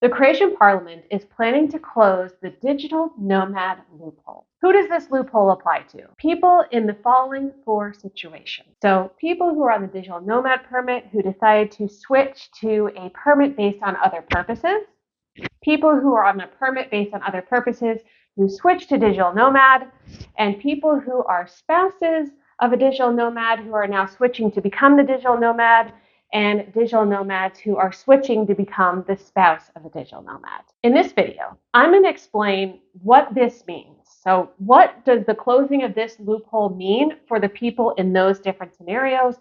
The Croatian parliament is planning to close the digital nomad loophole. Who does this loophole apply to? People in the following four situations. So people who are on the digital nomad permit who decide to switch to a permit based on other purposes, people who are on a permit based on other purposes who switch to digital nomad, and people who are spouses of a digital nomad who are now switching to become the digital nomad, and digital nomads who are switching to become the spouse of a digital nomad. In this video, I'm going to explain what this means. So what does the closing of this loophole mean for the people in those different scenarios,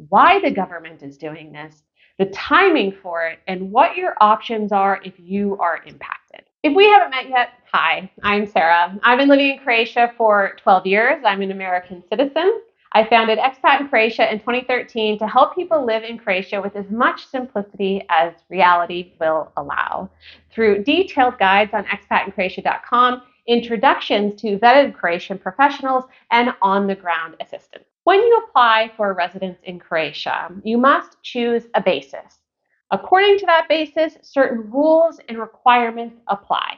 why the government is doing this, the timing for it, and what your options are if you are impacted. If we haven't met yet, hi, I'm Sarah. I've been living in Croatia for 12 years. I'm an American citizen. I founded Expat in Croatia in 2013 to help people live in Croatia with as much simplicity as reality will allow. Through detailed guides on expatinCroatia.com, introductions to vetted Croatian professionals, and on-the-ground assistance. When you apply for a residence in Croatia, you must choose a basis. According to that basis, certain rules and requirements apply.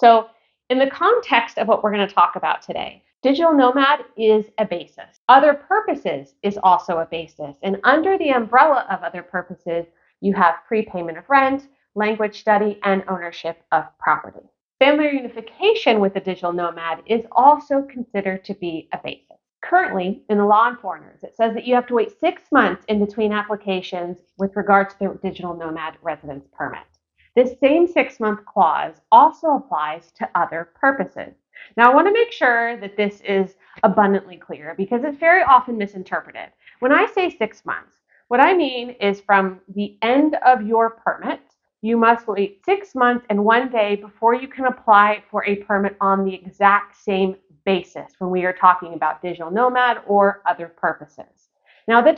So, in the context of what we're going to talk about today, digital nomad is a basis. Other purposes is also a basis. And under the umbrella of other purposes, you have prepayment of rent, language study, and ownership of property. Family reunification with a digital nomad is also considered to be a basis. Currently, in the law on foreigners, it says that you have to wait 6 months in between applications with regard to the digital nomad residence permit. This same 6-month clause also applies to other purposes. Now, I want to make sure that this is abundantly clear because it's very often misinterpreted. When I say 6 months, what I mean is from the end of your permit, you must wait 6 months and 1 day before you can apply for a permit on the exact same basis when we are talking about digital nomad or other purposes. Now, this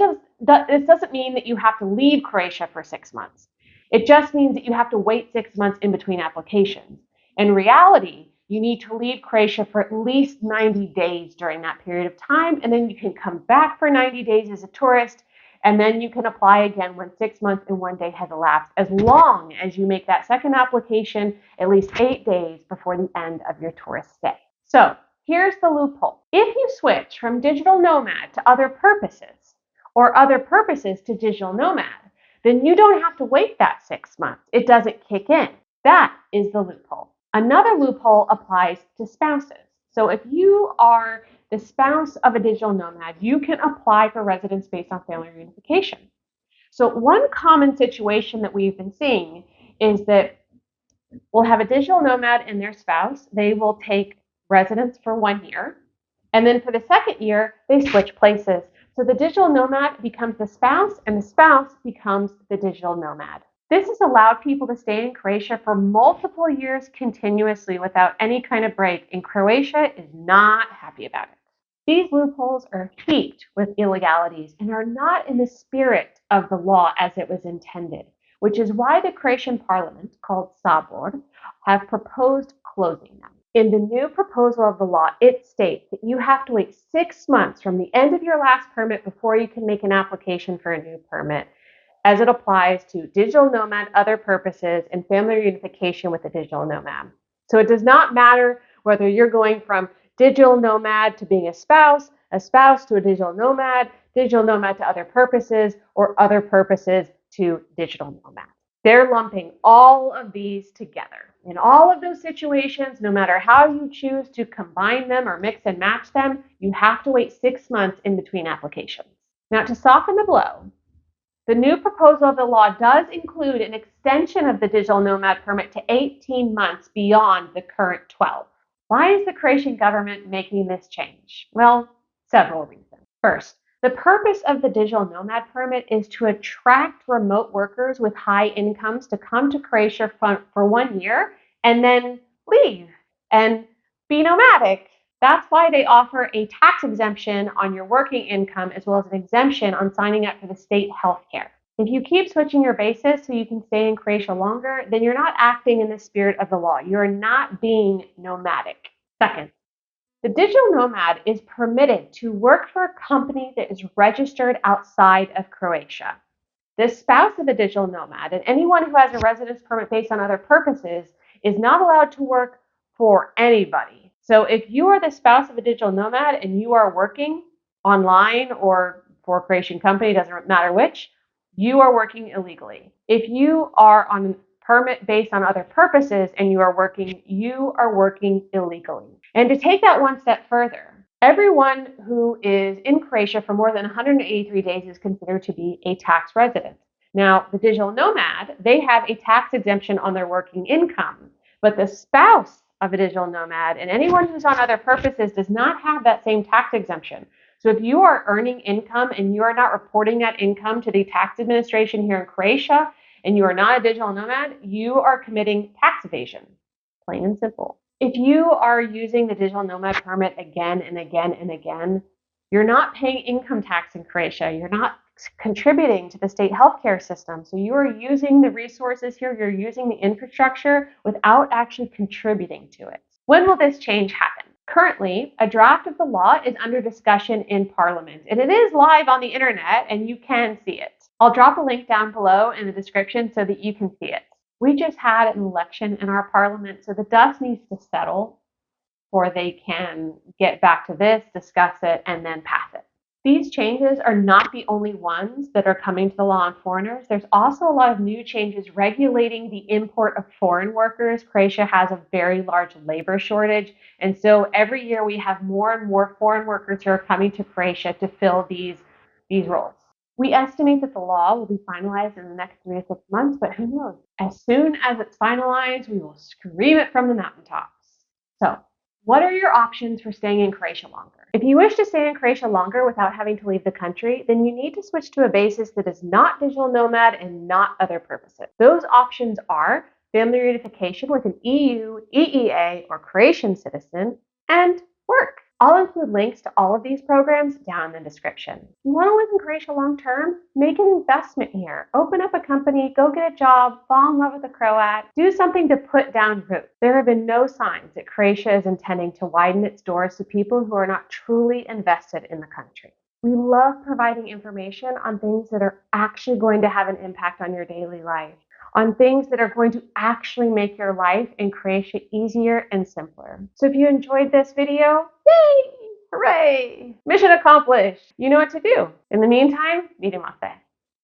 doesn't mean that you have to leave Croatia for 6 months. It just means that you have to wait 6 months in between applications. In reality, you need to leave Croatia for at least 90 days during that period of time, and then you can come back for 90 days as a tourist, and then you can apply again when 6 months and 1 day has elapsed, as long as you make that second application at least 8 days before the end of your tourist stay. So here's the loophole. If you switch from digital nomad to other purposes, or other purposes to digital nomad, then you don't have to wait that 6 months. It doesn't kick in. That is the loophole. Another loophole applies to spouses. So if you are the spouse of a digital nomad, you can apply for residence based on family reunification. So one common situation that we've been seeing is that we'll have a digital nomad and their spouse. They will take residence for 1 year. And then for the second year, they switch places. So the digital nomad becomes the spouse and the spouse becomes the digital nomad. This has allowed people to stay in Croatia for multiple years continuously without any kind of break, and Croatia is not happy about it. These loopholes are heaped with illegalities and are not in the spirit of the law as it was intended, which is why the Croatian parliament, called Sabor, have proposed closing them. In the new proposal of the law, it states that you have to wait 6 months from the end of your last permit before you can make an application for a new permit, as it applies to digital nomad, other purposes, and family reunification with a digital nomad. So it does not matter whether you're going from digital nomad to being a spouse to a digital nomad to other purposes, or other purposes to digital nomad. They're lumping all of these together. In all of those situations, no matter how you choose to combine them or mix and match them, you have to wait 6 months in between applications. Now, to soften the blow, the new proposal of the law does include an extension of the digital nomad permit to 18 months beyond the current 12. Why is the Croatian government making this change? Well, several reasons. First, the purpose of the digital nomad permit is to attract remote workers with high incomes to come to Croatia for 1 year and then leave and be nomadic. That's why they offer a tax exemption on your working income as well as an exemption on signing up for the state health care. If you keep switching your basis so you can stay in Croatia longer, then you're not acting in the spirit of the law. You're not being nomadic. Second, the digital nomad is permitted to work for a company that is registered outside of Croatia. The spouse of a digital nomad and anyone who has a residence permit based on other purposes is not allowed to work for anybody. So if you are the spouse of a digital nomad and you are working online or for a Croatian company, doesn't matter which, you are working illegally. If you are on a permit based on other purposes and you are working illegally. And to take that one step further, everyone who is in Croatia for more than 183 days is considered to be a tax resident. Now, the digital nomad, they have a tax exemption on their working income, but the spouse of a digital nomad and anyone who's on other purposes does not have that same tax exemption. So if you are earning income and you are not reporting that income to the tax administration here in Croatia and you are not a digital nomad, you are committing tax evasion, plain and simple. If you are using the digital nomad permit again and again and again, you're not paying income tax in Croatia. You're not contributing to the state healthcare system. So you are using the resources here, you're using the infrastructure without actually contributing to it. When will this change happen? Currently, a draft of the law is under discussion in Parliament, and it is live on the internet, and you can see it. I'll drop a link down below in the description so that you can see it. We just had an election in our Parliament, so the dust needs to settle before they can get back to this, discuss it, and then pass it. These changes are not the only ones that are coming to the law on foreigners. There's also a lot of new changes regulating the import of foreign workers. Croatia has a very large labor shortage, and so every year we have more and more foreign workers who are coming to Croatia to fill these roles. We estimate that the law will be finalized in the next 3 to 6 months, but who knows? As soon as it's finalized, we will scream it from the mountaintops. So, what are your options for staying in Croatia longer? If you wish to stay in Croatia longer without having to leave the country, then you need to switch to a basis that is not digital nomad and not other purposes. Those options are family reunification with an EU, EEA, or Croatian citizen, and work. I'll include links to all of these programs down in the description. If you want to live in Croatia long term, make an investment here. Open up a company, go get a job, fall in love with a Croat, do something to put down roots. There have been no signs that Croatia is intending to widen its doors to people who are not truly invested in the country. We love providing information on things that are actually going to have an impact on your daily life, on things that are going to actually make your life in Croatia easier and simpler. So if you enjoyed this video, yay! Hooray! Mission accomplished! You know what to do. In the meantime, vidimo se.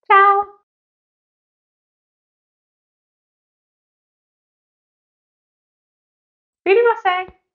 Ciao! Vidimo se!